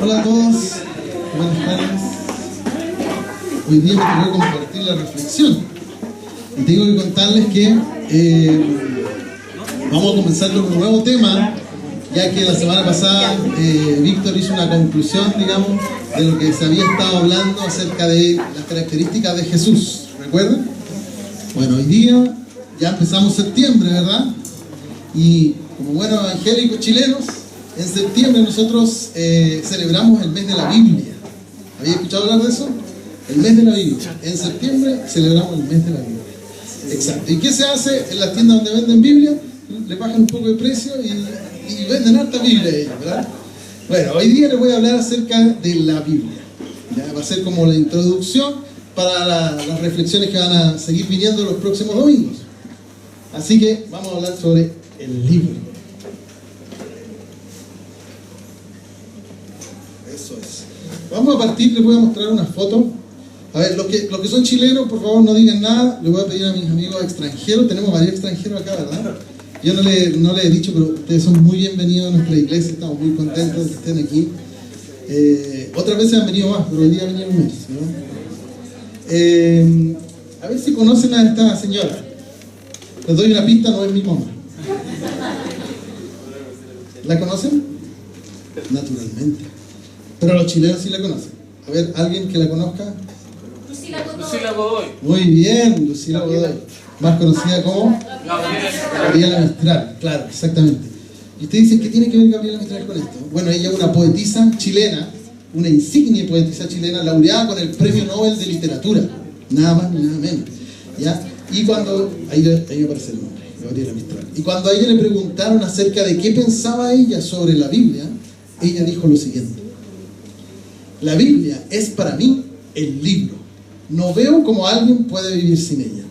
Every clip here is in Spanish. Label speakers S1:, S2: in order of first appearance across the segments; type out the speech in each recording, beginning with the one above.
S1: Hola a todos, buenas tardes. Hoy día me quiero compartir la reflexión. Y tengo que contarles que vamos a comenzar con un nuevo tema, ya que la semana pasada Víctor hizo una conclusión, digamos, de lo que se había estado hablando acerca de las características de Jesús. ¿Recuerdan? Bueno, hoy día ya empezamos septiembre, ¿verdad? Y como buenos evangélicos chilenos, en septiembre nosotros celebramos el mes de la Biblia. ¿Había escuchado hablar de eso? El mes de la Biblia. En septiembre celebramos el mes de la Biblia. Exacto. ¿Y qué se hace en las tiendas donde venden Biblia? Le bajan un poco de precio y venden harta Biblia ellos, ¿verdad? Bueno, hoy día les voy a hablar acerca de la Biblia. ¿Ya? Va a ser como la introducción para las reflexiones que van a seguir viniendo los próximos domingos. Así que vamos a hablar sobre el libro. Eso es. Vamos a partir, les voy a mostrar una foto. A ver, los que son chilenos, por favor no digan nada. Les voy a pedir a mis amigos extranjeros. Tenemos varios extranjeros acá, ¿verdad? Yo no le he dicho, pero ustedes son muy bienvenidos a nuestra iglesia. Estamos muy contentos de que estén aquí. Otras veces han venido más, pero hoy día vinieron menos, ¿no? A ver si conocen a esta señora. Les doy una pista, no es mi mamá. ¿La conocen? Naturalmente. Pero los chilenos sí la conocen. A ver, ¿alguien que la conozca?
S2: Lucila Godoy.
S1: Muy bien, Lucila Godoy. Más conocida como Gabriela Mistral. Claro, exactamente. Y usted dice, ¿qué tiene que ver Gabriela Mistral con esto? Bueno, ella es una poetisa chilena, una insignia poetisa chilena, laureada con el Premio Nobel de Literatura. Nada más ni nada menos. ¿Ya? Y cuando... Ahí aparece el nombre, Gabriela Mistral. Y cuando a ella le preguntaron acerca de qué pensaba ella sobre la Biblia, ella dijo lo siguiente: la Biblia es para mí el libro. No veo cómo alguien puede vivir sin ella.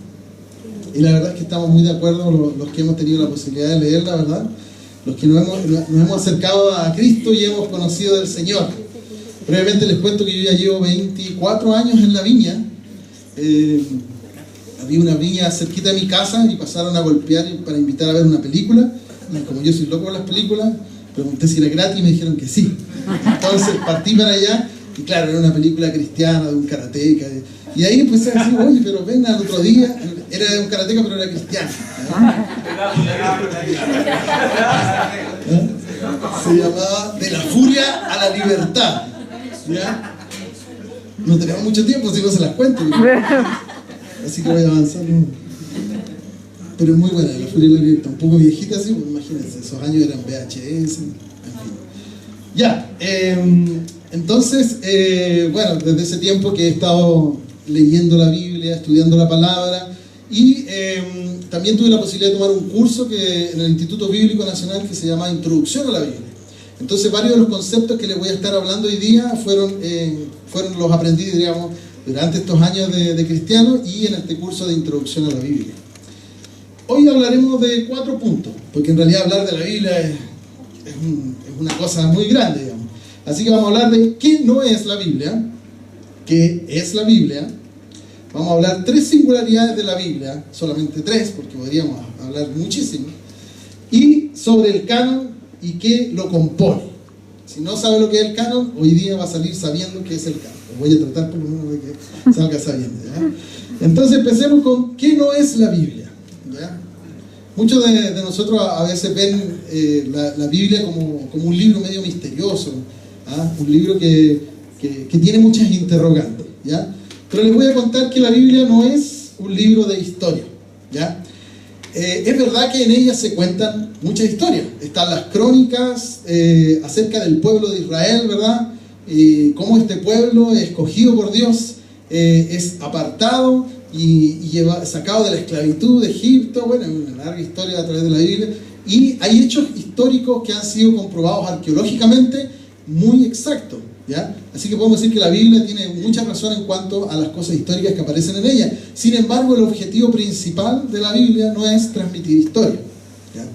S1: Y la verdad es que estamos muy de acuerdo los que hemos tenido la posibilidad de leerla, ¿verdad? Los que nos hemos acercado a Cristo y hemos conocido del Señor. Brevemente les cuento que yo ya llevo 24 años en la viña. Había una viña cerquita de mi casa y pasaron a golpear para invitar a ver una película. Y como yo soy loco con las películas, pregunté si era gratis y me dijeron que sí. Entonces partí para allá y claro, era una película cristiana de un karateca. Y ahí empecé a decir, oye, pero ven al otro día. Era de un karateca, pero era cristiano. Se llamaba De la furia a la libertad. ¿Ya? No tenemos mucho tiempo, si no se las cuento. Así que voy a avanzar. Pero es muy buena, La furia a la libertad. Un poco viejita así, pues imagínense, esos años eran VHS. En fin. Ya, entonces, bueno, desde ese tiempo que he estado leyendo la Biblia, estudiando la palabra, y también tuve la posibilidad de tomar un curso en el Instituto Bíblico Nacional que se llama Introducción a la Biblia. Entonces varios de los conceptos que les voy a estar hablando hoy día fueron los aprendí, digamos, durante estos años de cristiano y en este curso de Introducción a la Biblia. Hoy hablaremos de 4 puntos, porque en realidad hablar de la Biblia es una cosa muy grande, digamos. Así que vamos a hablar de qué no es la Biblia, qué es la Biblia. Vamos a hablar 3 singularidades de la Biblia, solamente 3, porque podríamos hablar muchísimo. Y sobre el canon y qué lo compone. Si no sabe lo que es el canon, hoy día va a salir sabiendo qué es el canon. Voy a tratar por lo menos de que salga sabiendo, ¿ya? Entonces empecemos con qué no es la Biblia, ¿ya? Muchos de nosotros a veces ven la Biblia como un libro medio misterioso, ¿ah? Un libro que tiene muchas interrogantes, ¿ya? Pero les voy a contar que la Biblia no es un libro de historia, ¿ya? Es verdad que en ella se cuentan muchas historias. Están las crónicas acerca del pueblo de Israel, ¿verdad? Cómo este pueblo escogido por Dios es apartado y sacado de la esclavitud de Egipto. Bueno, una larga historia a través de la Biblia. Y hay hechos históricos que han sido comprobados arqueológicamente muy exactos, ¿ya? Así que podemos decir que la Biblia tiene mucha razón en cuanto a las cosas históricas que aparecen en ella. Sin embargo, el objetivo principal de la Biblia no es transmitir historia, ¿ya?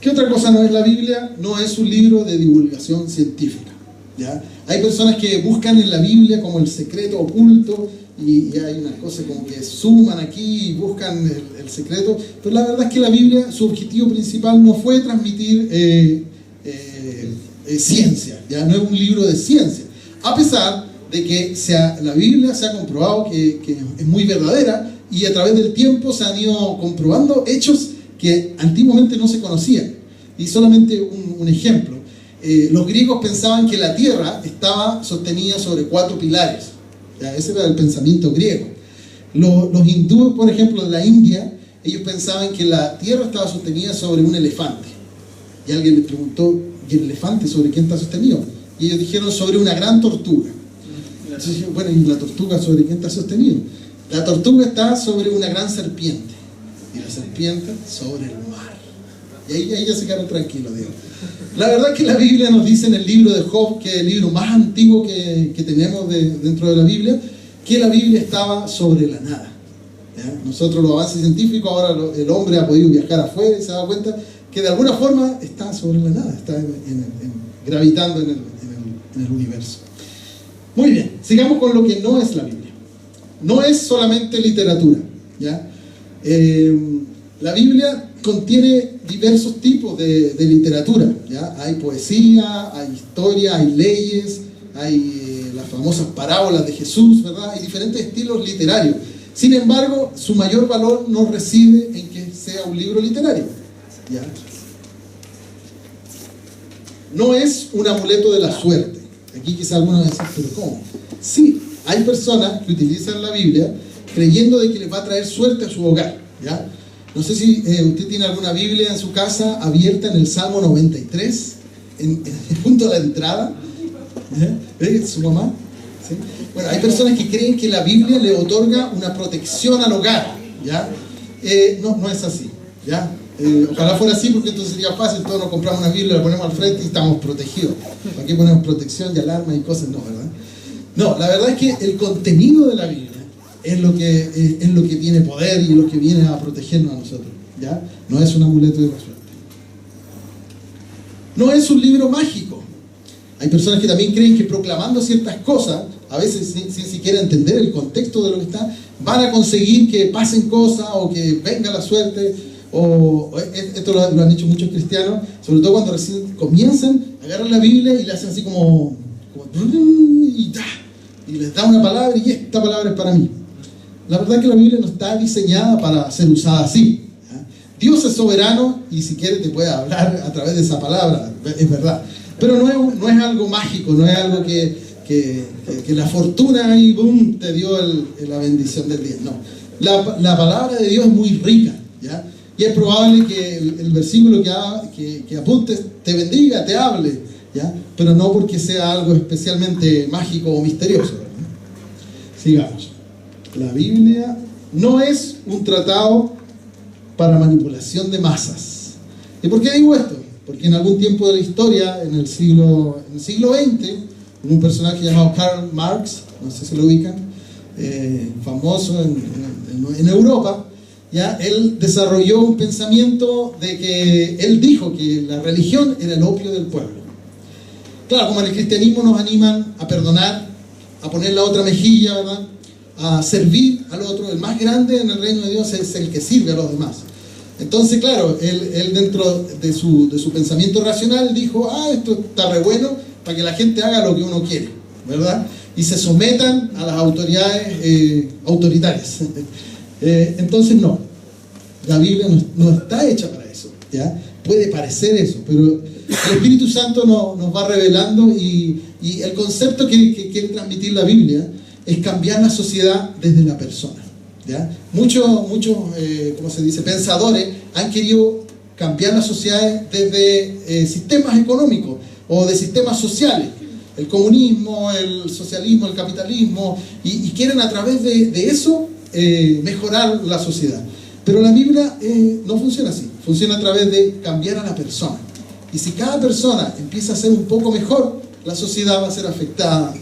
S1: ¿Qué otra cosa no es la Biblia? No es un libro de divulgación científica, ¿ya? Hay personas que buscan en la Biblia como el secreto oculto y hay unas cosas como que suman aquí y buscan el secreto, pero la verdad es que la Biblia, su objetivo principal no fue transmitir ciencia, ¿ya? No es un libro de ciencia, a pesar de que la Biblia se ha comprobado que es muy verdadera, y a través del tiempo se han ido comprobando hechos que antiguamente no se conocían. Y solamente un ejemplo, los griegos pensaban que la tierra estaba sostenida sobre 4 pilares, ¿ya? Ese era el pensamiento griego. Los hindúes, por ejemplo, de la India, ellos pensaban que la tierra estaba sostenida sobre un elefante. Y alguien les preguntó, ¿y el elefante sobre quién está sostenido? Y ellos dijeron, sobre una gran tortuga. Entonces dijeron, bueno, ¿y la tortuga sobre quién está sostenido? La tortuga está sobre una gran serpiente. Y la serpiente sobre el mar. Y ahí ya se quedaron tranquilos, digo. La verdad es que la Biblia nos dice en el libro de Job, que es el libro más antiguo que tenemos dentro de la Biblia, que la Biblia estaba sobre la nada. ¿Ya? Nosotros, los avances científicos, ahora el hombre ha podido viajar afuera y se ha dado cuenta que de alguna forma está sobre la nada, está gravitando en el universo. Muy bien, sigamos con lo que no es la Biblia. No es solamente literatura, ¿ya? La Biblia contiene diversos tipos de literatura, ¿ya? Hay poesía, hay historia, hay leyes, hay las famosas parábolas de Jesús, ¿verdad? Hay diferentes estilos literarios. Sin embargo, su mayor valor no reside en que sea un libro literario, ¿ya? No es un amuleto de la suerte. Aquí quizá algunos van a decir, ¿pero cómo? Sí, hay personas que utilizan la Biblia creyendo de que les va a traer suerte a su hogar, ¿ya? No sé si usted tiene alguna Biblia en su casa abierta en el Salmo 93, en el punto de la entrada. ¿Ve su mamá? ¿Sí? Bueno, hay personas que creen que la Biblia le otorga una protección al hogar, ¿ya? No es así, ¿ya? Ojalá fuera así, porque entonces sería fácil, todos nos compramos una Biblia, la ponemos al frente y estamos protegidos. ¿Para qué ponemos protección y alarma y cosas? No, ¿verdad? No, la verdad es que el contenido de la Biblia es lo que tiene poder y lo que viene a protegernos a nosotros, ¿ya? No es un amuleto de la suerte. No es un libro mágico. Hay personas que también creen que proclamando ciertas cosas, a veces sin siquiera entender el contexto de lo que está, van a conseguir que pasen cosas o que venga la suerte. Esto lo han hecho muchos cristianos, sobre todo cuando recién comienzan, agarran la Biblia y le hacen así como y les da una palabra y esta palabra es para mí. La verdad es que la Biblia no está diseñada para ser usada así, ¿ya? Dios es soberano y si quiere te puede hablar a través de esa palabra, es verdad. Pero no es algo mágico, no es algo que la fortuna y boom, te dio la bendición del día. No, la palabra de Dios es muy rica, ¿ya? Y es probable que el versículo que apuntes te bendiga, te hable, ¿ya? Pero no porque sea algo especialmente mágico o misterioso, ¿verdad? Sigamos. La Biblia no es un tratado para manipulación de masas. ¿Y por qué digo esto? Porque en algún tiempo de la historia, en el siglo XX, un personaje llamado Karl Marx, no sé si lo ubican, famoso en Europa, ¿ya? Él desarrolló un pensamiento de que él dijo que la religión era el opio del pueblo. Claro, como en el cristianismo nos animan a perdonar, a poner la otra mejilla, ¿verdad? A servir al otro. El más grande en el reino de Dios es el que sirve a los demás. Entonces, claro, él dentro de su pensamiento racional dijo, esto está re bueno para que la gente haga lo que uno quiere, ¿verdad? Y se sometan a las autoridades autoritarias. Entonces no, la Biblia no está hecha para eso, ¿ya? Puede parecer eso, pero el Espíritu Santo nos va revelando y el concepto que quiere transmitir la Biblia es cambiar la sociedad desde la persona, ¿ya? Muchos ¿cómo se dice? Pensadores han querido cambiar las sociedades desde sistemas económicos o de sistemas sociales, el comunismo, el socialismo, el capitalismo, y quieren a través de eso mejorar la sociedad. Pero la Biblia no funciona así, funciona a través de cambiar a la persona. Y si cada persona empieza a ser un poco mejor, la sociedad va a ser afectada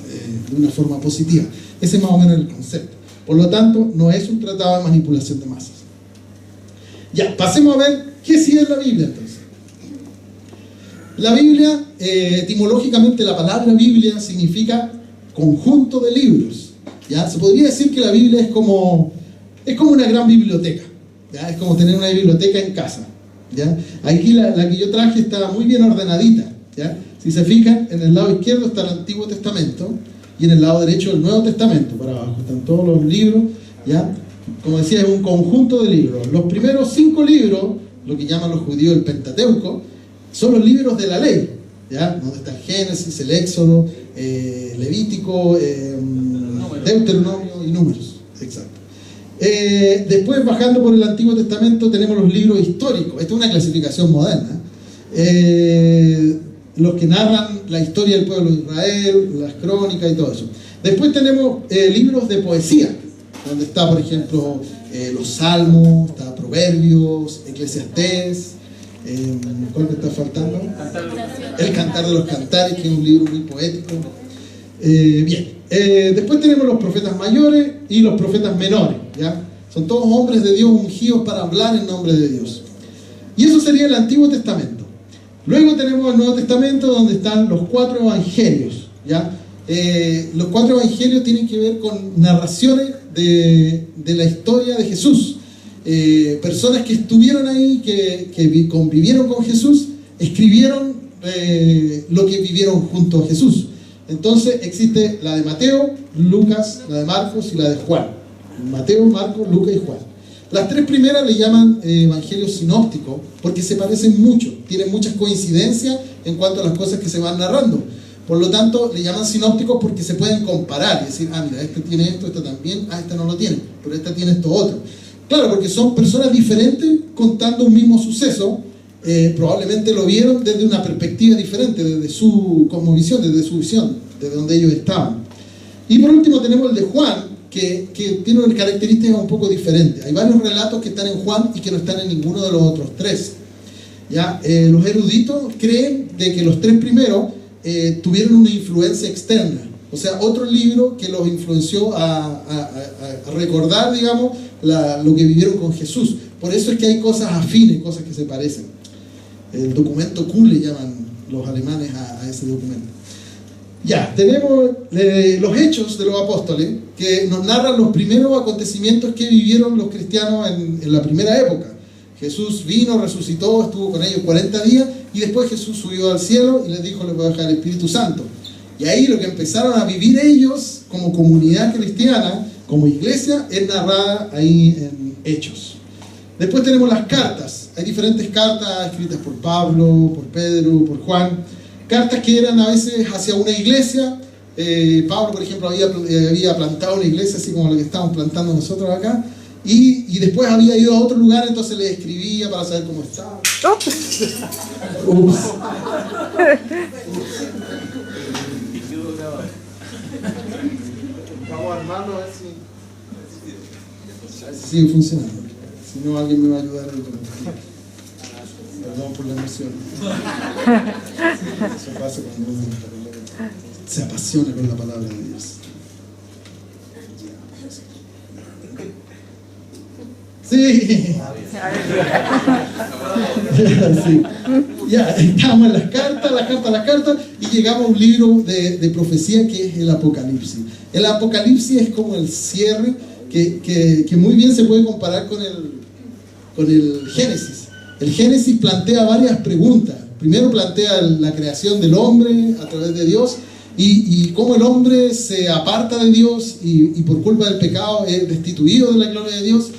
S1: de una forma positiva. Ese es más o menos el concepto. Por lo tanto, no es un tratado de manipulación de masas. Ya, pasemos a ver qué sí es la Biblia entonces. La Biblia, etimológicamente la palabra Biblia significa conjunto de libros, ¿ya? Se podría decir que la Biblia es como una gran biblioteca, ¿ya? Es como tener una biblioteca en casa, ¿ya? Aquí la que yo traje está muy bien ordenadita, ¿ya? Si se fijan, en el lado izquierdo está el Antiguo Testamento y en el lado derecho el Nuevo Testamento. Para abajo están todos los libros, ¿ya? Como decía, es un conjunto de libros. Los primeros 5 libros, lo que llaman los judíos el Pentateuco, son los libros de la ley, ¿ya? Donde está el Génesis, el Éxodo, Levítico, Deuteronomio y Números. Exacto. Después, bajando por el Antiguo Testamento, tenemos los libros históricos. Esta es una clasificación moderna. Los que narran la historia del pueblo de Israel, las crónicas y todo eso. Después tenemos libros de poesía, donde está, por ejemplo, los Salmos, está Proverbios, Eclesiastés. ¿Cuál me está faltando? El Cantar de los Cantares, que es un libro muy poético. Bien. Después tenemos los profetas mayores y los profetas menores, ¿ya? Son todos hombres de Dios ungidos para hablar en nombre de Dios. Y eso sería el Antiguo Testamento. Luego tenemos el Nuevo Testamento, donde están los 4 evangelios, ¿ya? Los 4 evangelios tienen que ver con narraciones de la historia de Jesús. Personas que estuvieron ahí, que convivieron con Jesús, escribieron lo que vivieron junto a Jesús. Entonces existe la de Mateo, Lucas, la de Marcos y la de Juan. Mateo, Marcos, Lucas y Juan. Las 3 primeras le llaman evangelios sinópticos porque se parecen mucho, tienen muchas coincidencias en cuanto a las cosas que se van narrando. Por lo tanto, le llaman sinópticos porque se pueden comparar y decir, mira, este tiene esto, este también, este no lo tiene, pero este tiene esto otro. Claro, porque son personas diferentes contando un mismo suceso. Probablemente lo vieron desde una perspectiva diferente, desde su cosmovisión, desde su visión, desde donde ellos estaban. Y por último tenemos el de Juan, que tiene una característica un poco diferente. Hay varios relatos que están en Juan y que no están en ninguno de los otros 3. ¿Ya? Los eruditos creen de que los 3 primeros tuvieron una influencia externa, o sea, otro libro que los influenció a recordar, digamos, lo que vivieron con Jesús. Por eso es que hay cosas afines, cosas que se parecen. El documento Q le llaman los alemanes a ese documento. Ya, tenemos los hechos de los apóstoles, que nos narran los primeros acontecimientos que vivieron los cristianos en la primera época. Jesús vino, resucitó, estuvo con ellos 40 días y después Jesús subió al cielo y les dijo, les voy a dejar el Espíritu Santo. Y ahí lo que empezaron a vivir ellos como comunidad cristiana, como iglesia, es narrada ahí en Hechos. Después tenemos las cartas. Hay diferentes cartas escritas por Pablo, por Pedro, por Juan. Cartas que eran a veces hacia una iglesia. Pablo, por ejemplo, había plantado una iglesia así como la que estamos plantando nosotros acá. Y después había ido a otro lugar, entonces le escribía para saber cómo estaba. Ups. Vamos a armarlo a ver si sigue funcionando. Si no, alguien me va a ayudar. Perdón por la emoción. Eso pasa cuando uno se apasiona con la palabra de Dios. Sí. Sí. Ya, estamos en las cartas, y llegamos a un libro de profecía que es el Apocalipsis. El Apocalipsis es como el cierre que muy bien se puede comparar con el Génesis. El Génesis plantea varias preguntas. Primero plantea la creación del hombre a través de Dios y cómo el hombre se aparta de Dios y por culpa del pecado es destituido de la gloria de Dios.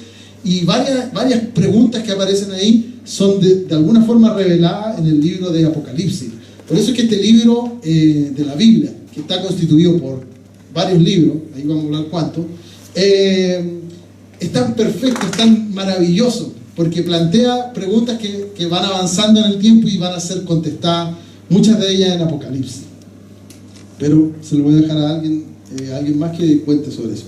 S1: Y varias preguntas que aparecen ahí son de alguna forma reveladas en el libro de Apocalipsis. Por eso es que este libro de la Biblia, que está constituido por varios libros, ahí vamos a hablar cuántos, es tan perfecto, es tan maravilloso, porque plantea preguntas que van avanzando en el tiempo y van a ser contestadas, muchas de ellas en Apocalipsis. Pero se lo voy a dejar a alguien más que cuente sobre eso.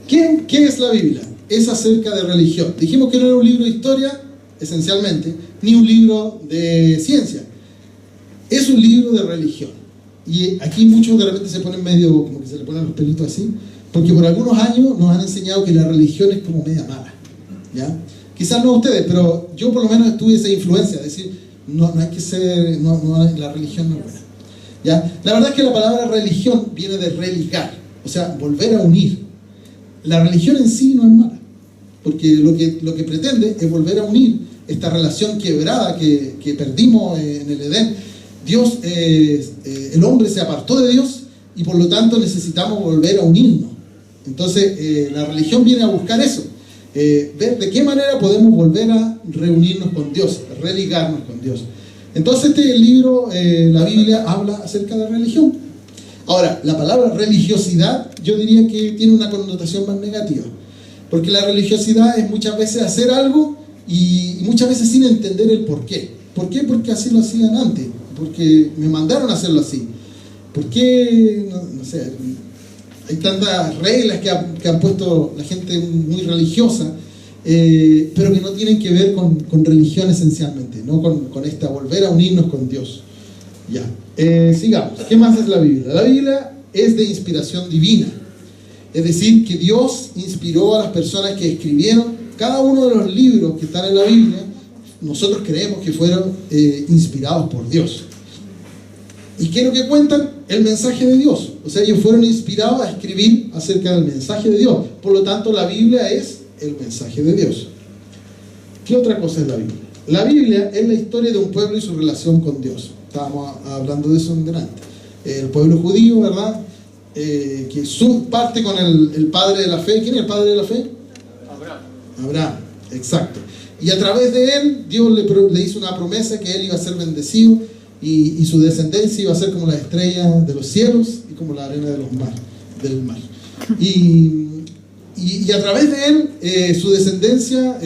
S1: ¿Qué es la Biblia? Es acerca de religión. Dijimos que no era un libro de historia, esencialmente, ni un libro de ciencia. Es un libro de religión. Y aquí muchos de repente se ponen medio, como que se le ponen los pelitos así, porque por algunos años nos han enseñado que la religión es como media mala, ¿ya? Quizás no ustedes, pero yo por lo menos tuve esa influencia, de decir, no hay que ser, la religión no es buena, ¿ya? La verdad es que la palabra religión viene de religar, o sea, volver a unir. La religión en sí no es mala, porque lo que pretende es volver a unir esta relación quebrada que perdimos en el Edén, el hombre se apartó de Dios y por lo tanto necesitamos volver a unirnos. Entonces la religión viene a buscar eso, ver de qué manera podemos volver a reunirnos con Dios, religarnos con Dios. Entonces este libro, la Biblia, habla acerca de religión. Ahora, la palabra religiosidad yo diría que tiene una connotación más negativa, porque la religiosidad es muchas veces hacer algo y muchas veces sin entender el por qué. ¿Por qué? Porque así lo hacían antes, porque me mandaron a hacerlo así. ¿Por qué? No sé, hay tantas reglas que han puesto la gente muy religiosa, pero que no tienen que ver con religión esencialmente, no con esta volver a unirnos con Dios. Ya, sigamos. ¿Qué más es la Biblia? La Biblia es de inspiración divina, es decir, que Dios inspiró a las personas que escribieron cada uno de los libros que están en la Biblia. Nosotros creemos que fueron inspirados por Dios. ¿Y qué es lo que cuentan? El mensaje de Dios. O sea, ellos fueron inspirados a escribir acerca del mensaje de Dios. Por lo tanto, la Biblia es el mensaje de Dios. ¿Qué otra cosa es la Biblia? La Biblia es la historia de un pueblo y su relación con Dios. Estábamos hablando de eso en delante. El pueblo judío, ¿verdad? Que parte con el padre de la fe. ¿Quién es el padre de la fe? Abraham, exacto. Y a través de él, Dios le hizo una promesa que él iba a ser bendecido y su descendencia iba a ser como las estrellas de los cielos y como la arena del mar. Y a través de él, su descendencia,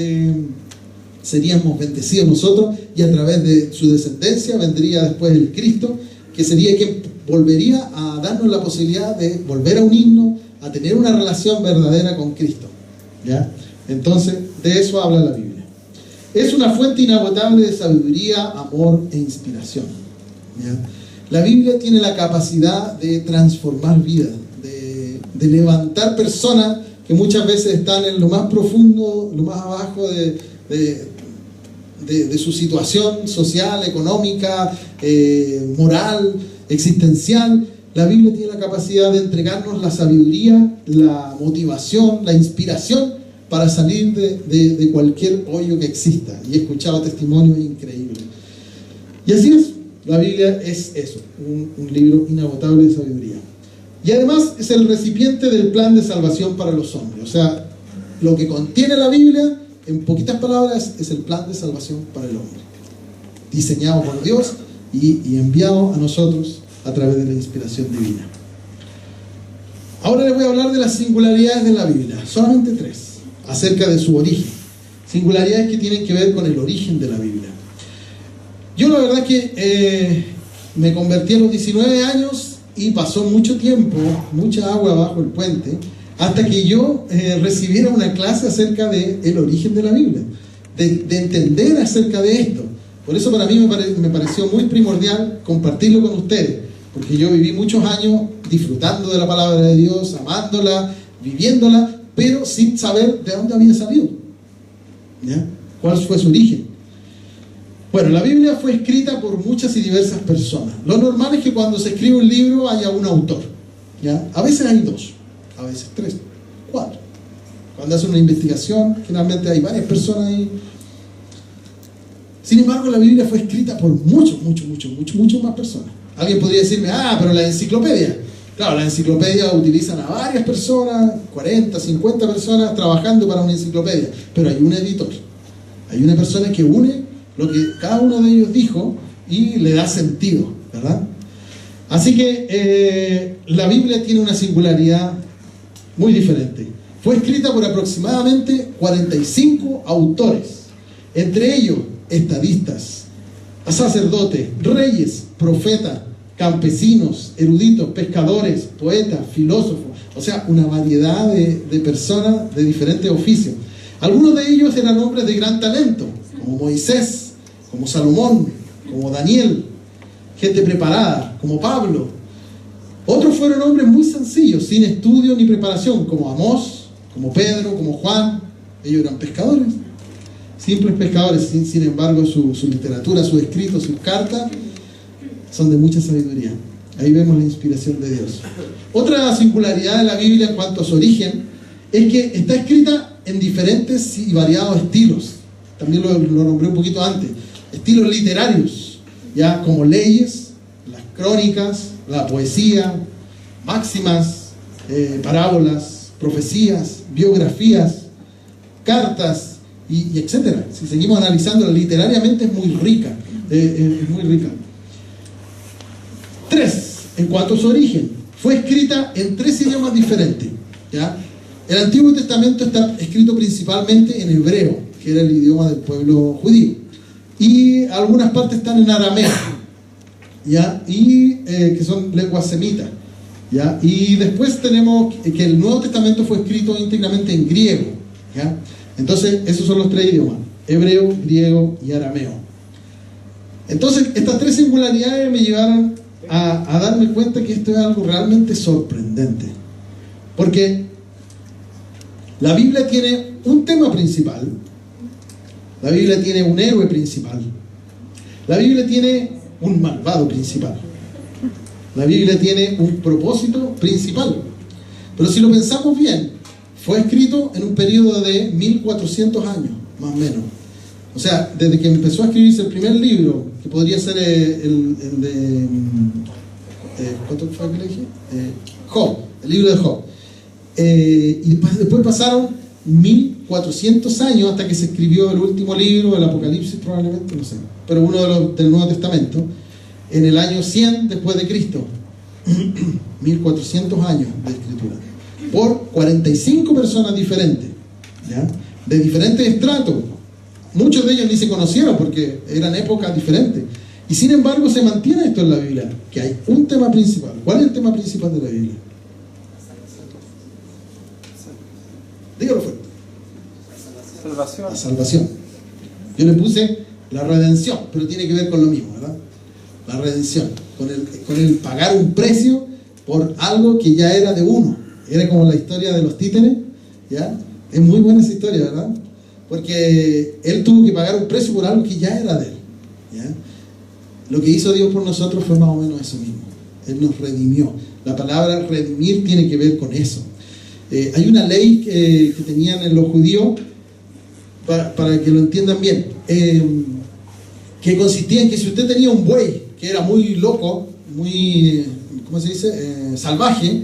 S1: seríamos bendecidos nosotros, y a través de su descendencia vendría después el Cristo, que sería quien volvería a darnos la posibilidad de volver a unirnos, a tener una relación verdadera con Cristo. ¿Ya? Entonces, de eso habla la Biblia. Es una fuente inagotable de sabiduría, amor e inspiración. ¿Ya? La Biblia tiene la capacidad de transformar vidas, de levantar personas que muchas veces están en lo más profundo, lo más abajo de su situación social, económica, moral, existencial. La Biblia tiene la capacidad de entregarnos la sabiduría, la motivación, la inspiración para salir de cualquier hoyo que exista. Y he escuchado testimonios increíbles. Y así es, la Biblia es eso, un libro inagotable de sabiduría. Y además es el recipiente del plan de salvación para los hombres. O sea, lo que contiene la Biblia, en poquitas palabras, es el plan de salvación para el hombre, diseñado por Dios y enviado a nosotros a través de la inspiración divina. Ahora les voy a hablar de las singularidades de la Biblia, solamente 3, acerca de su origen. Singularidades que tienen que ver con el origen de la Biblia. Yo la verdad que me convertí a los 19 años y pasó mucho tiempo, mucha agua bajo el puente, hasta que yo recibiera una clase acerca del origen de la Biblia, de entender acerca de esto. Por eso para mí me pareció muy primordial compartirlo con ustedes, porque yo viví muchos años disfrutando de la palabra de Dios, amándola, viviéndola, pero sin saber de dónde había salido. ¿Ya? ¿Cuál fue su origen? Bueno, la Biblia fue escrita por muchas y diversas personas. Lo normal es que cuando se escribe un libro haya un autor. ¿Ya? A veces hay 2, a veces 3, 4. Cuando hacen una investigación, generalmente hay varias personas ahí. Sin embargo, la Biblia fue escrita por muchas más personas. Alguien podría decirme, pero la enciclopedia. Claro, la enciclopedia utilizan a varias personas, 40, 50 personas trabajando para una enciclopedia. Pero hay un editor. Hay una persona que une lo que cada uno de ellos dijo y le da sentido, ¿verdad? Así que la Biblia tiene una singularidad muy diferente. Fue escrita por aproximadamente 45 autores, entre ellos estadistas, sacerdotes, reyes, profetas, campesinos, eruditos, pescadores, poetas, filósofos, o sea, una variedad de personas de diferentes oficios. Algunos de ellos eran hombres de gran talento, como Moisés, como Salomón, como Daniel, gente preparada, como Pablo. Otros fueron hombres muy sencillos, sin estudio ni preparación, como Amós, como Pedro, como Juan. Ellos eran pescadores, simples pescadores. Sin embargo, su literatura, sus escritos, sus cartas son de mucha sabiduría. Ahí vemos la inspiración de Dios. Otra singularidad de la Biblia en cuanto a su origen es que está escrita en diferentes y variados estilos. También lo nombré un poquito antes. Estilos literarios, ya como leyes, crónicas, la poesía, máximas, parábolas, profecías, biografías, cartas y etcétera. Si seguimos analizándola literariamente es muy rica, es muy rica. 3. En cuanto a su origen, fue escrita en 3 idiomas diferentes, ¿ya? El Antiguo Testamento está escrito principalmente en hebreo, que era el idioma del pueblo judío, y algunas partes están en arameo, ¿ya? Y que son lenguas semitas, ¿ya? Y después tenemos que el Nuevo Testamento fue escrito íntegramente en griego, ¿ya? Entonces esos son los 3 idiomas: hebreo, griego y arameo. Entonces estas 3 singularidades me llevaron a darme cuenta que esto es algo realmente sorprendente, porque la Biblia tiene un tema principal, la Biblia tiene un héroe principal, la Biblia tiene un malvado principal, la Biblia tiene un propósito principal. Pero si lo pensamos bien, fue escrito en un periodo de 1400 años, más o menos. O sea, desde que empezó a escribirse el primer libro, que podría ser el de... ¿cuánto fue que le dije? Job, el libro de Job. Y después pasaron 1400 años hasta que se escribió el último libro, el Apocalipsis probablemente, no sé, pero uno de los del Nuevo Testamento, en el año 100 después de Cristo. 1400 años de escritura, por 45 personas diferentes, ¿ya? De diferentes estratos. Muchos de ellos ni se conocieron porque eran épocas diferentes. Y sin embargo se mantiene esto en la Biblia, que hay un tema principal. ¿Cuál es el tema principal de la Biblia? Dígalo fuerte.
S2: Salvación.
S1: La salvación. Yo le puse la redención, pero tiene que ver con lo mismo, ¿verdad? La redención, con el pagar un precio por algo que ya era de uno. Era como la historia de los títeres, ¿ya? Es muy buena esa historia, ¿verdad? Porque él tuvo que pagar un precio por algo que ya era de él, ¿ya? Lo que hizo Dios por nosotros fue más o menos eso mismo. Él nos redimió. La palabra redimir tiene que ver con eso. Hay una ley que tenían en los judíos, para que lo entiendan bien, que consistía en que si usted tenía un buey que era muy loco, muy, ¿cómo se dice?, salvaje,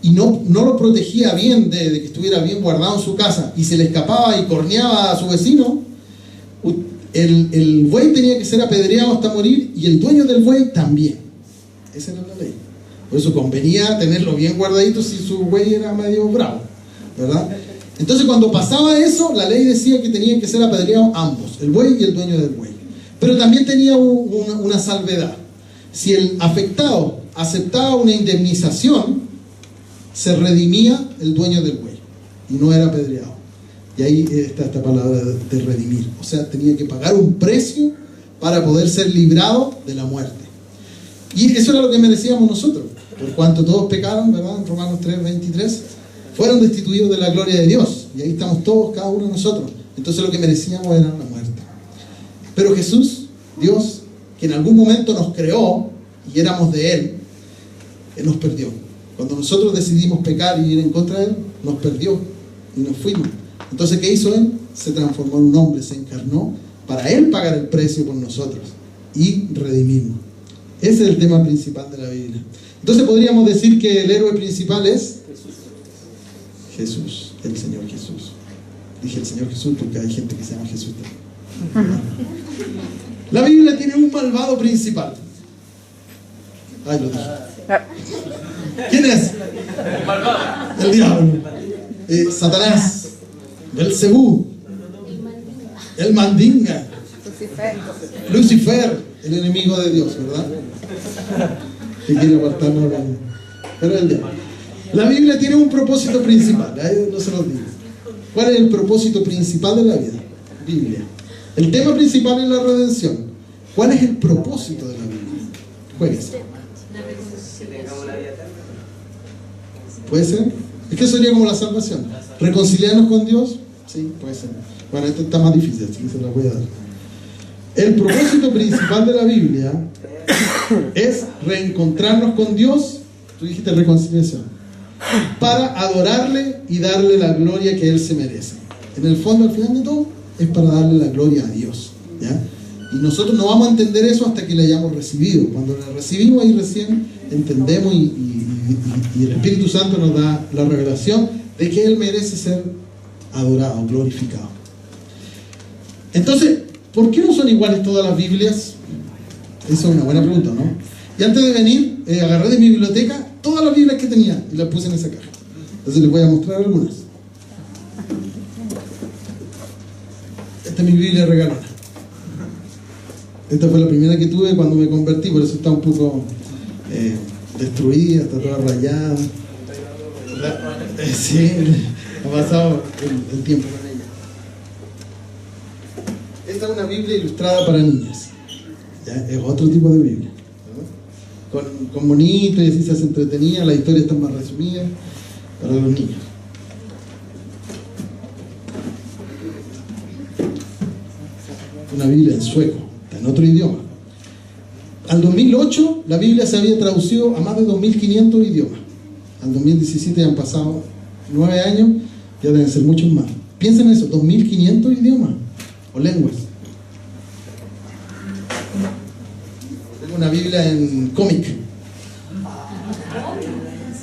S1: y no lo protegía bien de que estuviera bien guardado en su casa, y se le escapaba y corneaba a su vecino, el buey tenía que ser apedreado hasta morir, y el dueño del buey también. Esa era la ley. Por eso convenía tenerlo bien guardadito si su buey era medio bravo, ¿verdad? Entonces cuando pasaba eso, la ley decía que tenían que ser apedreados ambos, el buey y el dueño del buey. Pero también tenía una salvedad. Si el afectado aceptaba una indemnización, se redimía el dueño del buey y no era apedreado. Y ahí está esta palabra de redimir. O sea, tenía que pagar un precio para poder ser librado de la muerte. Y eso era lo que merecíamos nosotros. Por cuanto todos pecaron, ¿verdad? En Romanos 3:23, fueron destituidos de la gloria de Dios. Y ahí estamos todos, cada uno de nosotros. Entonces lo que merecíamos era la muerte. Pero Jesús, Dios, que en algún momento nos creó y éramos de Él, Él nos perdió. Cuando nosotros decidimos pecar y ir en contra de Él, nos perdió y nos fuimos. Entonces, ¿qué hizo Él? Se transformó en un hombre, se encarnó para Él pagar el precio por nosotros y redimirnos. Ese es el tema principal de la Biblia. Entonces podríamos decir que el héroe principal es Jesús, el Señor Jesús. Dije el Señor Jesús porque hay gente que se llama Jesús también. La Biblia tiene un malvado principal. Ay, lo dije. ¿Quién es?
S2: El malvado.
S1: El diablo. Satanás. Belcebú. El mandinga. Lucifer, el enemigo de Dios, ¿verdad? Que quiere apartarnos de... Pero el diablo. La Biblia tiene un propósito principal. Ahí no se los digo. ¿Cuál es el propósito principal de la vida? Biblia. El tema principal es la redención. ¿Cuál es el propósito de la Biblia? Juegues. ¿Puede ser? Es que sería como la salvación. ¿Reconciliarnos con Dios? Sí, puede ser. Bueno, esto está más difícil, así que se la voy a dar. El propósito principal de la Biblia es reencontrarnos con Dios. Tú dijiste reconciliación. Para adorarle y darle la gloria que Él se merece. En el fondo, al final de todo, es para darle la gloria a Dios, ¿ya? Y nosotros no vamos a entender eso hasta que la hayamos recibido. Cuando la recibimos, ahí recién entendemos y el Espíritu Santo nos da la revelación de que Él merece ser adorado, glorificado. Entonces, ¿por qué no son iguales todas las Biblias? Esa es una buena pregunta, ¿no? Y antes de venir, agarré de mi biblioteca todas las Biblias que tenía y las puse en esa caja. Entonces les voy a mostrar algunas. Esta es mi Biblia regalona. Esta fue la primera que tuve cuando me convertí, por eso está un poco destruida, está toda rayada. Sí, ha pasado el tiempo con ella. Esta es una Biblia ilustrada para niñas. ¿Ya? Es otro tipo de Biblia, ¿no? Con monitos y así se hace entretenida, la historia está más resumida para los niños. Una Biblia en sueco, está en otro idioma. Al 2008 la Biblia se había traducido a más de 2.500 idiomas. Al 2017 ya han pasado 9 años, ya deben ser muchos más. Piensen en eso, 2.500 idiomas o lenguas. Tengo una Biblia en cómic.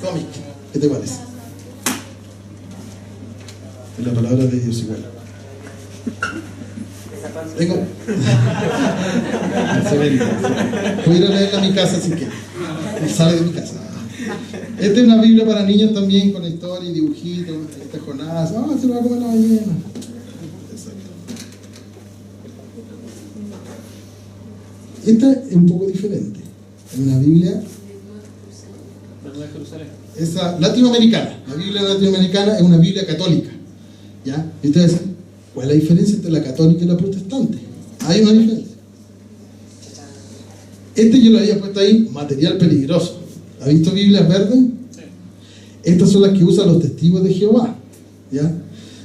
S1: Cómic, ¿qué te parece? Es la palabra de Dios igual. Tengo. Excelente. Voy a ir a leerla a mi casa así que sale de mi casa. Esta es una Biblia para niños también, con historia y dibujitos. Esta es Jonás. Se lo va a comer la ballena. Exacto. Esta es un poco diferente. Es una Biblia latinoamericana. La Biblia latinoamericana es una Biblia católica. ¿Ya? Y ustedes dicen, ¿cuál es la diferencia entre la católica y la protestante? Hay una diferencia. Yo lo había puesto ahí, material peligroso. ¿Ha visto Biblias verdes? Sí. Estas son las que usan los testigos de Jehová. ¿Ya?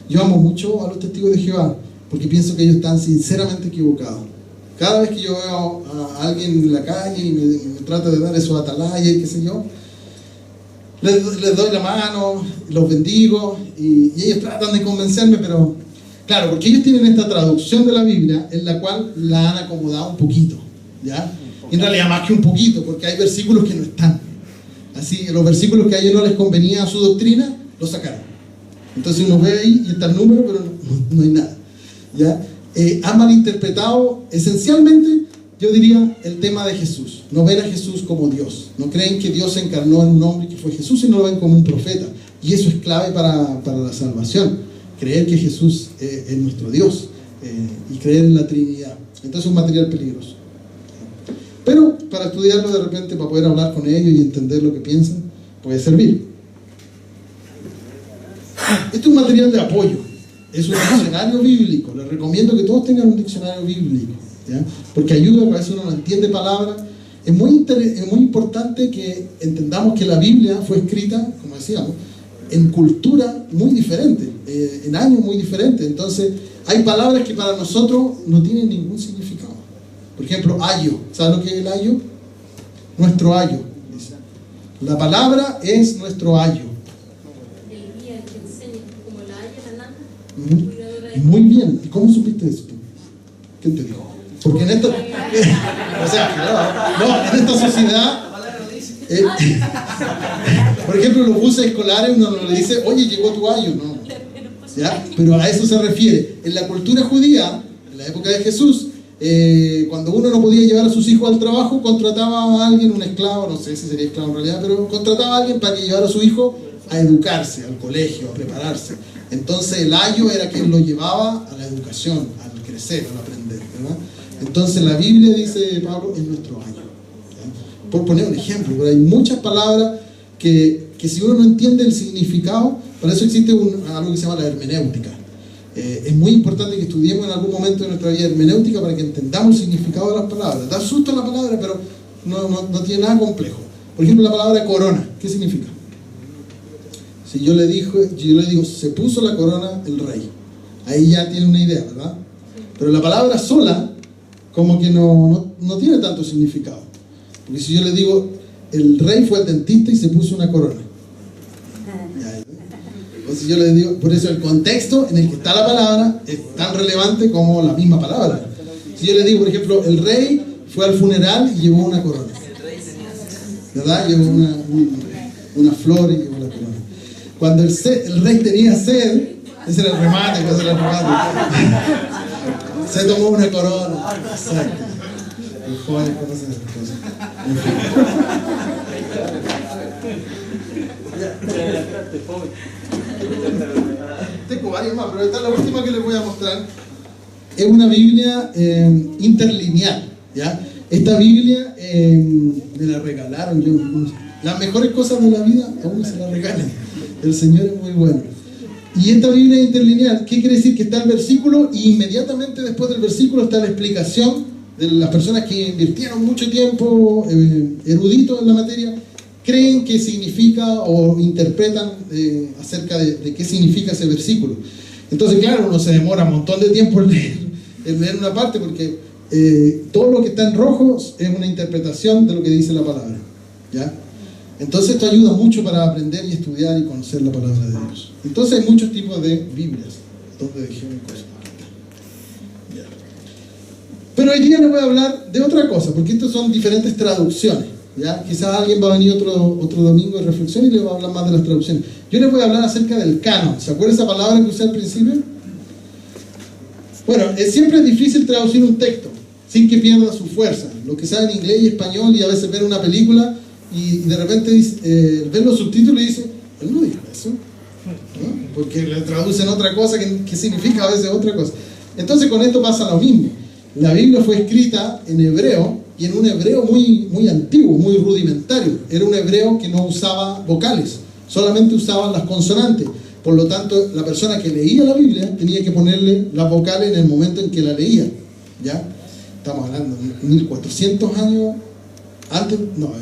S1: Yo amo mucho a los testigos de Jehová porque pienso que ellos están sinceramente equivocados. Cada vez que yo veo a alguien en la calle y me trata de dar esos atalayas y qué sé yo, les doy la mano, los bendigo y ellos tratan de convencerme, pero claro, porque ellos tienen esta traducción de la Biblia en la cual la han acomodado un poquito, ¿ya? Y en realidad más que un poquito, porque hay versículos que no están. Así, los versículos que a ellos no les convenía a su doctrina, los sacaron. Entonces uno ve ahí y está el número, pero no hay nada, ¿ya? Han malinterpretado esencialmente, yo diría, el tema de Jesús. No ven a Jesús como Dios. No creen que Dios se encarnó en un hombre que fue Jesús, sino lo ven como un profeta. Y eso es clave para la salvación. Creer que Jesús es nuestro Dios y creer en la Trinidad. Entonces es un material peligroso. Pero para estudiarlo de repente, para poder hablar con ellos y entender lo que piensan, puede servir. Este es un material de apoyo. Es un diccionario bíblico. Les recomiendo que todos tengan un diccionario bíblico, ¿ya? Porque ayuda, a veces uno no entiende palabras. Es muy importante que entendamos que la Biblia fue escrita, como decíamos, en cultura muy diferente, en años muy diferentes. Entonces, hay palabras que para nosotros no tienen ningún significado. Por ejemplo, ayo. ¿Sabes lo que es el ayo? Nuestro ayo, dice. La palabra es nuestro ayo.
S3: El guía que enseña como la haya,
S1: Muy bien. ¿Y cómo supiste eso? ¿Quién te dijo? Porque en esta... o sea, en esta sociedad... por ejemplo, los buses escolares uno no le dice, oye, llegó tu ayo, no. ¿Ya? Pero a eso se refiere. En la cultura judía, en la época de Jesús, cuando uno no podía llevar a sus hijos al trabajo, contrataba a alguien, un esclavo, no sé si sería esclavo en realidad, pero contrataba a alguien para que llevara a su hijo a educarse, al colegio, a prepararse. Entonces el ayo era quien lo llevaba a la educación, al crecer, al aprender, ¿verdad? Entonces la Biblia, dice Pablo, es nuestro ayo. ¿Ya? Por poner un ejemplo, pero hay muchas palabras que si uno no entiende el significado, para eso existe algo que se llama la hermenéutica. Es muy importante que estudiemos en algún momento de nuestra vida hermenéutica para que entendamos el significado de las palabras. Da susto la palabra, pero no tiene nada complejo. Por ejemplo, la palabra corona, ¿qué significa? Si yo le digo, se puso la corona el rey. Ahí ya tiene una idea, ¿verdad? Pero la palabra sola, como que no tiene tanto significado. Porque si yo le digo, el rey fue al dentista y se puso una corona. O si yo le digo, por eso el contexto en el que está la palabra es tan relevante como la misma palabra. Si yo le digo, por ejemplo, el rey fue al funeral y llevó una corona, ¿verdad? Llevó una flor y llevó la corona. Cuando el rey tenía sed, ese era el remate, ese era el remate. Se tomó una corona. Exacto. El joven conoce esas cosas. En fin. Tengo varias más, pero esta es la última que les voy a mostrar. Es una Biblia interlineal, ¿ya? Esta Biblia me la regalaron. Las mejores cosas de la vida a uno se las regalan. El Señor es muy bueno. Y esta Biblia interlineal, ¿qué quiere decir? Que está el versículo y inmediatamente después del versículo está la explicación de las personas que invirtieron mucho tiempo, eruditos en la materia, creen que significa o interpretan acerca de qué significa ese versículo. Entonces, claro, uno se demora un montón de tiempo en leer una parte porque todo lo que está en rojo es una interpretación de lo que dice la palabra, ¿ya? Entonces esto ayuda mucho para aprender y estudiar y conocer la palabra de Dios. Entonces hay muchos tipos de Biblias, donde dejé una cosa. Ya. Pero hoy día les voy a hablar de otra cosa, porque estos son diferentes traducciones, ¿ya? Quizás alguien va a venir otro domingo de reflexión y le va a hablar más de las traducciones. Yo les voy a hablar acerca del canon. ¿Se acuerdan esa palabra que usé al principio? Bueno, siempre es difícil traducir un texto sin que pierda su fuerza. Los que saben inglés y español y a veces ven una película y de repente ven los subtítulos y dicen, él no dijo eso, ¿no? Porque le traducen otra cosa que significa a veces otra cosa. Entonces con esto pasa lo mismo. La Biblia fue escrita en hebreo y en un hebreo muy, muy antiguo, muy rudimentario. Era un hebreo que no usaba vocales, solamente usaban las consonantes. Por lo tanto, la persona que leía la Biblia tenía que ponerle las vocales en el momento en que la leía, ¿ya? Estamos hablando de 1400 años antes, no,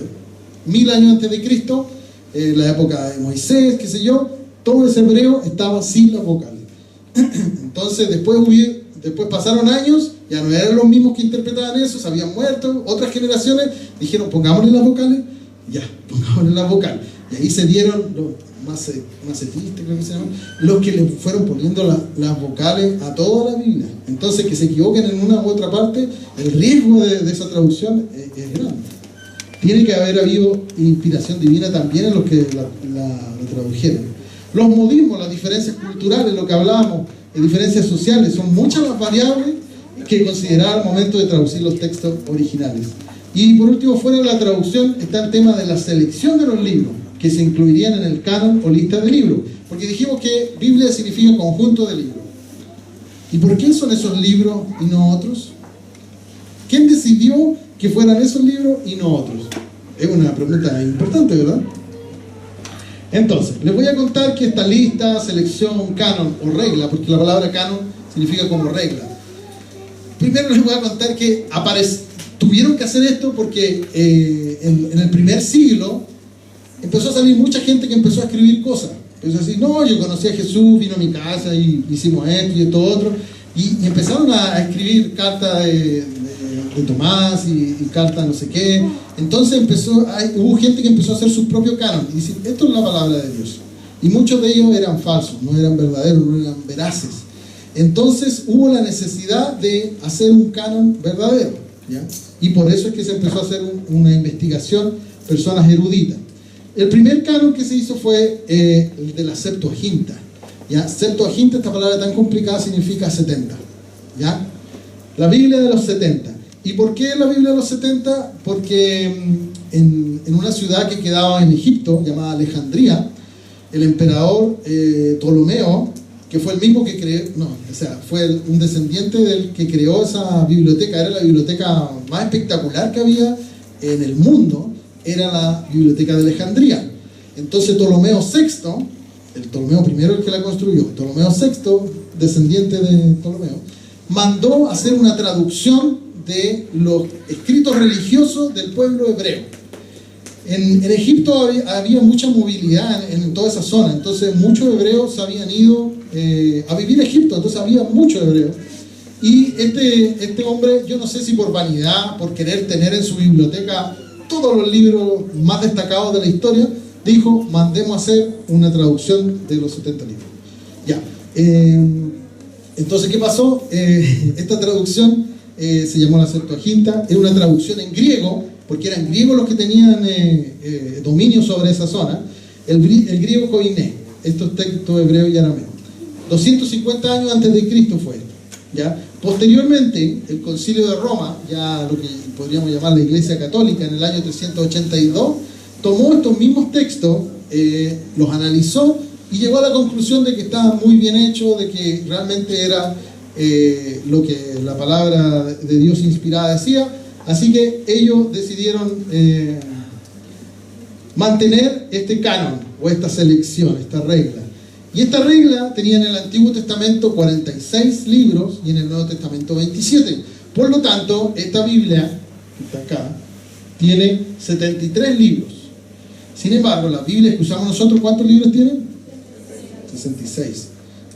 S1: 1000 años antes de Cristo, la época de Moisés, qué sé yo, todo ese hebreo estaba sin las vocales. Entonces después pasaron años, ya no eran los mismos que interpretaban eso, se habían muerto, otras generaciones dijeron pongámosle las vocales, ya, pongámosle las vocales. Y ahí se dieron los macetistas, creo que se llaman, los que le fueron poniendo las vocales a toda la Biblia. Entonces que se equivoquen en una u otra parte, el riesgo de esa traducción es grande. Tiene que haber habido inspiración divina también en los que la tradujeron. Los modismos, las diferencias culturales, lo que hablábamos, las diferencias sociales, son muchas las variables que considerar al momento de traducir los textos originales. Y por último, fuera de la traducción, está el tema de la selección de los libros que se incluirían en el canon o lista de libros. Porque dijimos que Biblia significa conjunto de libros. ¿Y por qué son esos libros y no otros? ¿Quién decidió que fueran esos libros y no otros? Es una pregunta importante, ¿verdad? Entonces, les voy a contar que esta lista, selección, canon o regla, porque la palabra canon significa como regla. Primero les voy a contar que tuvieron que hacer esto porque en el primer siglo empezó a salir mucha gente que empezó a escribir cosas. Empezó a decir, no, yo conocí a Jesús, vino a mi casa y hicimos esto y esto otro. Y empezaron a escribir cartas de Tomás y cartas no sé qué. Entonces hubo gente que empezó a hacer su propio canon y decir, esto es la palabra de Dios. Y muchos de ellos eran falsos, no eran verdaderos, no eran veraces. Entonces hubo la necesidad de hacer un canon verdadero, ¿ya? Y por eso es que se empezó a hacer una investigación, personas eruditas. El primer canon que se hizo fue el de la Septuaginta, ¿ya? Septuaginta, esta palabra tan complicada, significa 70, ¿ya? La Biblia de los 70. ¿Y por qué la Biblia de los 70? Porque en una ciudad que quedaba en Egipto, llamada Alejandría, el emperador Ptolomeo, que fue el mismo que creó, fue un descendiente del que creó esa biblioteca, era la biblioteca más espectacular que había en el mundo, era la biblioteca de Alejandría. Entonces Ptolomeo VI, el Ptolomeo primero el que la construyó, Ptolomeo VI, descendiente de Ptolomeo, mandó hacer una traducción de los escritos religiosos del pueblo hebreo. En Egipto había mucha movilidad en toda esa zona, entonces muchos hebreos habían ido a vivir a Egipto, entonces había muchos hebreos. Y este hombre, yo no sé si por vanidad, por querer tener en su biblioteca todos los libros más destacados de la historia, dijo, mandemos a hacer una traducción de los 70 libros. Ya. Entonces, ¿qué pasó? Esta traducción se llamó la Septuaginta, es una traducción en griego, porque eran griegos los que tenían dominio sobre esa zona, el griego koiné, estos textos hebreos y arameos. 250 años antes de Cristo fue esto, ¿ya? Posteriormente, el Concilio de Roma, ya lo que podríamos llamar la Iglesia Católica, en el año 382, tomó estos mismos textos, los analizó y llegó a la conclusión de que estaba muy bien hecho, de que realmente era lo que la palabra de Dios inspirada decía. Así que ellos decidieron mantener este canon o esta selección, esta regla. Y esta regla tenía en el Antiguo Testamento 46 libros y en el Nuevo Testamento 27. Por lo tanto, esta Biblia, que está acá, tiene 73 libros. Sin embargo, las Biblias que usamos nosotros, ¿cuántos libros tienen? 66.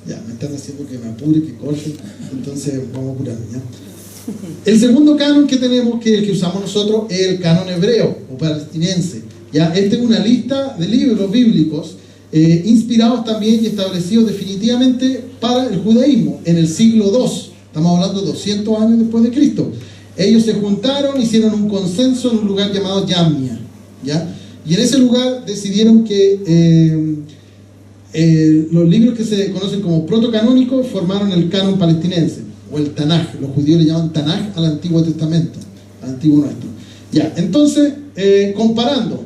S1: Ya, me están haciendo que me apure, que corte, entonces vamos a apurarme, ¿ya? El segundo canon que tenemos, que es el que usamos nosotros, es el canon hebreo o palestinense. ¿Ya? Esta es una lista de libros bíblicos inspirados también y establecidos definitivamente para el judaísmo en el siglo II. Estamos hablando de 200 años después de Cristo. Ellos se juntaron, hicieron un consenso en un lugar llamado Yamnia, ¿ya? Y en ese lugar decidieron que los libros que se conocen como protocanónicos formaron el canon palestinense, o el Tanaj. Los judíos le llaman Tanaj al Antiguo Testamento, al Antiguo Nuestro. Ya, entonces, comparando,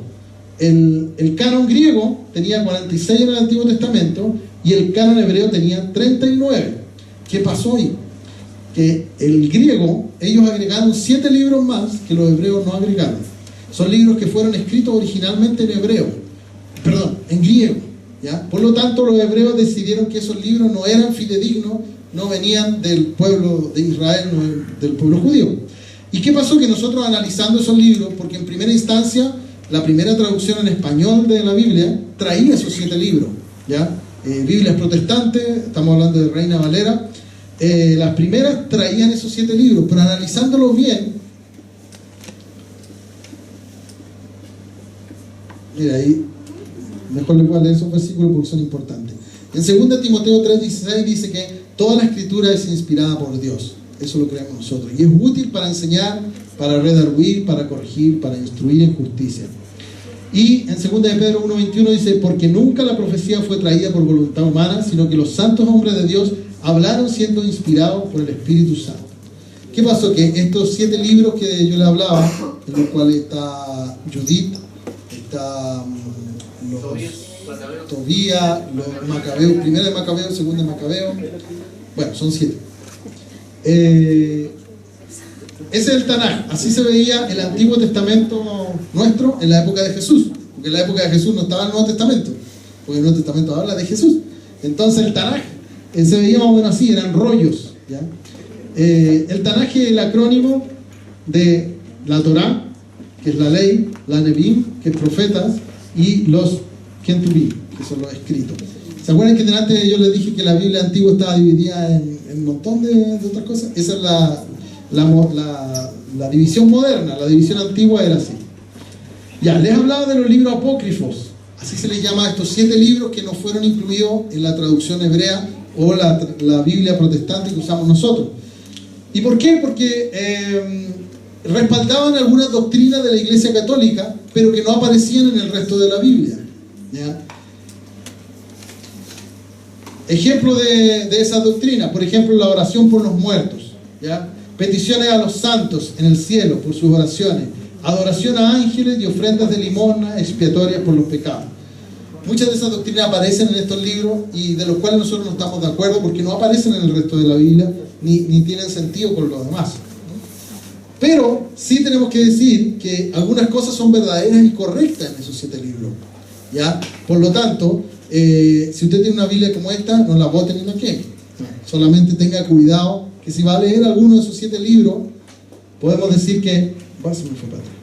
S1: el canon griego tenía 46 en el Antiguo Testamento y el canon hebreo tenía 39. ¿Qué pasó ahí? Que el griego, ellos agregaron 7 libros más que los hebreos no agregaron. Son libros que fueron escritos originalmente en hebreo, perdón, en griego, ¿ya? Por lo tanto, los hebreos decidieron que esos libros no eran fidedignos, no venían del pueblo de Israel, no del pueblo judío. ¿Y qué pasó? Que nosotros, analizando esos libros, porque en primera instancia la primera traducción en español de la Biblia traía esos 7 libros, ¿ya? Biblias protestantes, estamos hablando de Reina Valera, las primeras traían esos 7 libros, pero analizándolos bien, mira ahí, mejor les voy a leer esos versículos porque son importantes. En 2 Timoteo 3:16 dice que toda la escritura es inspirada por Dios, eso lo creemos nosotros, y es útil para enseñar, para redarguir, para corregir, para instruir en justicia. Y en 2 de Pedro 1:21 dice, porque nunca la profecía fue traída por voluntad humana, sino que los santos hombres de Dios hablaron siendo inspirados por el Espíritu Santo. ¿Qué pasó? Que estos 7 libros que yo le hablaba, en los cuales está Judith, está los Tobías, los Macabeos, primera de Macabeo, segunda de Macabeo, bueno, son 7. Ese es el Tanaj. Así se veía el Antiguo Testamento nuestro en la época de Jesús, porque en la época de Jesús no estaba el Nuevo Testamento, porque el Nuevo Testamento habla de Jesús. Entonces el Tanaj se veía más o menos así, eran rollos, ¿ya? El Tanaj es el acrónimo de la Torá, que es la ley, la Nebim, que es profetas, y los Ketubim, que son los escritos. ¿Se acuerdan que delante yo les dije que la Biblia antigua estaba dividida en un montón de otras cosas? Esa es la división moderna. La división antigua era así. Ya, les he hablado de los libros apócrifos. Así se les llama a estos 7 libros que no fueron incluidos en la traducción hebrea o la Biblia protestante que usamos nosotros. ¿Y por qué? Porque respaldaban algunas doctrinas de la Iglesia Católica, pero que no aparecían en el resto de la Biblia, ¿ya? Ejemplo de esa doctrina, por ejemplo, la oración por los muertos, ¿ya? Peticiones a los santos en el cielo por sus oraciones, adoración a ángeles y ofrendas de limosna expiatorias por los pecados. Muchas de esas doctrinas aparecen en estos libros y de los cuales nosotros no estamos de acuerdo porque no aparecen en el resto de la Biblia ni tienen sentido con los demás. Pero sí tenemos que decir que algunas cosas son verdaderas y correctas en esos 7 libros, ¿ya? Por lo tanto, si usted tiene una Biblia como esta, no la bote ni la queme. Solamente tenga cuidado que si va a leer alguno de esos 7 libros, podemos decir que... Bueno, se me fue para atrás.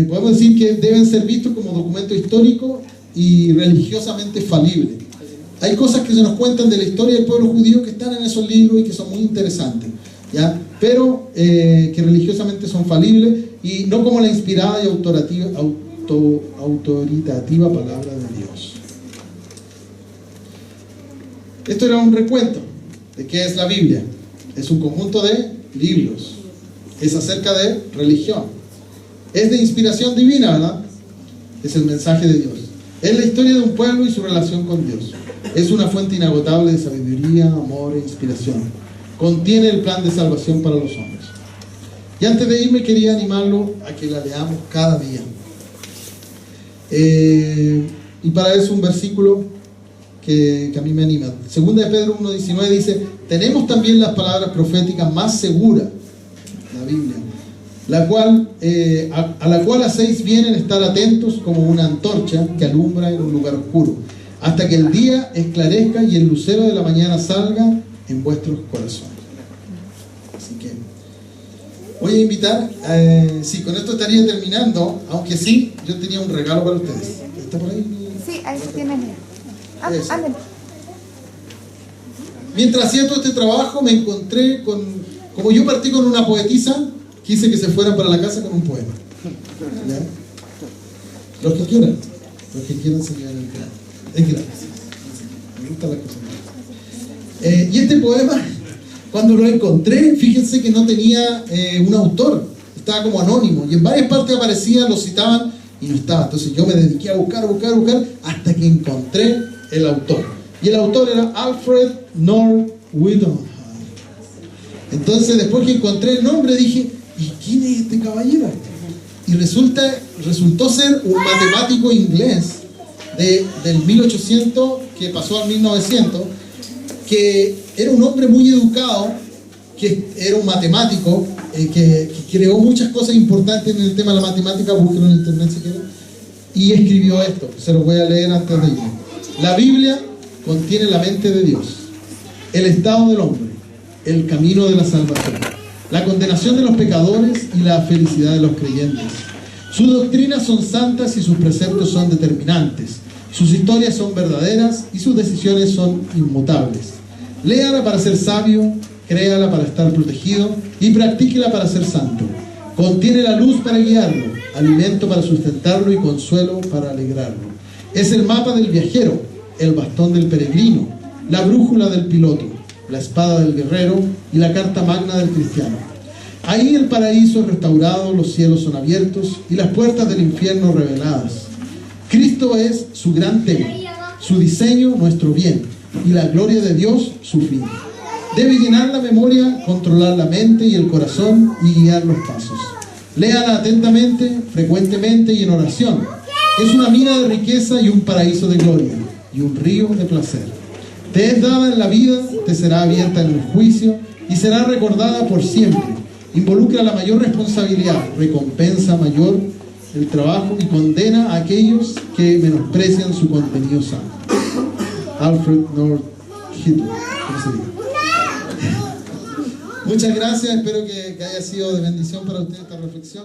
S1: Podemos decir que deben ser vistos como documento histórico y religiosamente falible. Hay cosas que se nos cuentan de la historia del pueblo judío que están en esos libros y que son muy interesantes, ¿ya? Pero que religiosamente son falibles y no como la inspirada y autoritativa palabra de Dios. Esto era un recuento de qué es la Biblia. Es un conjunto de libros. Es acerca de religión. Es de inspiración divina, ¿verdad? Es el mensaje de Dios. Es la historia de un pueblo y su relación con Dios. Es una fuente inagotable de sabiduría, amor e inspiración. Contiene el plan de salvación para los hombres. Y antes de irme quería animarlo a que la leamos cada día. Y para eso un versículo que a mí me anima. Segunda de Pedro 1:19 dice: tenemos también las palabras proféticas más seguras, la Biblia, a la cual hacéis bien en estar atentos como una antorcha que alumbra en un lugar oscuro, hasta que el día esclarezca y el lucero de la mañana salga en vuestros corazones. Así que voy a invitar, sí, con esto estaría terminando, aunque sí, yo tenía un regalo para ustedes. ¿Está por ahí?
S4: Sí, ahí se tiene. Ándale. Mientras hacía todo este trabajo me encontré con, como yo partí con una poetisa, quise que se fueran para la casa con un poema. ¿Ya? Los que quieran se llevan el piano. Es gratis. Me gustan las cosas. Y este poema, cuando lo encontré, fíjense que no tenía un autor, estaba como anónimo, y en varias partes aparecía, lo citaban y no estaba. Entonces yo me dediqué a buscar hasta que encontré el autor. Y el autor era Alfred North Whitehead. Entonces después que encontré el nombre dije: ¿y quién es este caballero? Y resultó ser un matemático inglés del 1800 que pasó al 1900, que era un hombre muy educado, que era un matemático, que creó muchas cosas importantes en el tema de la matemática. Búsquenlo en internet si quieren, y escribió esto, se los voy a leer antes de irme. La Biblia contiene la mente de Dios, el estado del hombre, el camino de la salvación, la condenación de los pecadores y la felicidad de los creyentes. Sus doctrinas son santas y sus preceptos son determinantes. Sus historias son verdaderas y sus decisiones son inmutables. Léala para ser sabio, créala para estar protegido y practíquela para ser santo. Contiene la luz para guiarlo, alimento para sustentarlo y consuelo para alegrarlo. Es el mapa del viajero, el bastón del peregrino, la brújula del piloto, la espada del guerrero y la carta magna del cristiano. Ahí el paraíso es restaurado, los cielos son abiertos y las puertas del infierno reveladas. Cristo es su gran tema, su diseño nuestro bien y la gloria de Dios su fin. Debe llenar la memoria, controlar la mente y el corazón y guiar los pasos. Léala atentamente, frecuentemente y en oración. Es una mina de riqueza y un paraíso de gloria y un río de placer. Te es dada en la vida, te será abierta en el juicio y será recordada por siempre. Involucra la mayor responsabilidad, recompensa mayor el trabajo y condena a aquellos que menosprecian su contenido santo. Alfred North Whitehead. Muchas gracias, espero que haya sido de bendición para usted esta reflexión.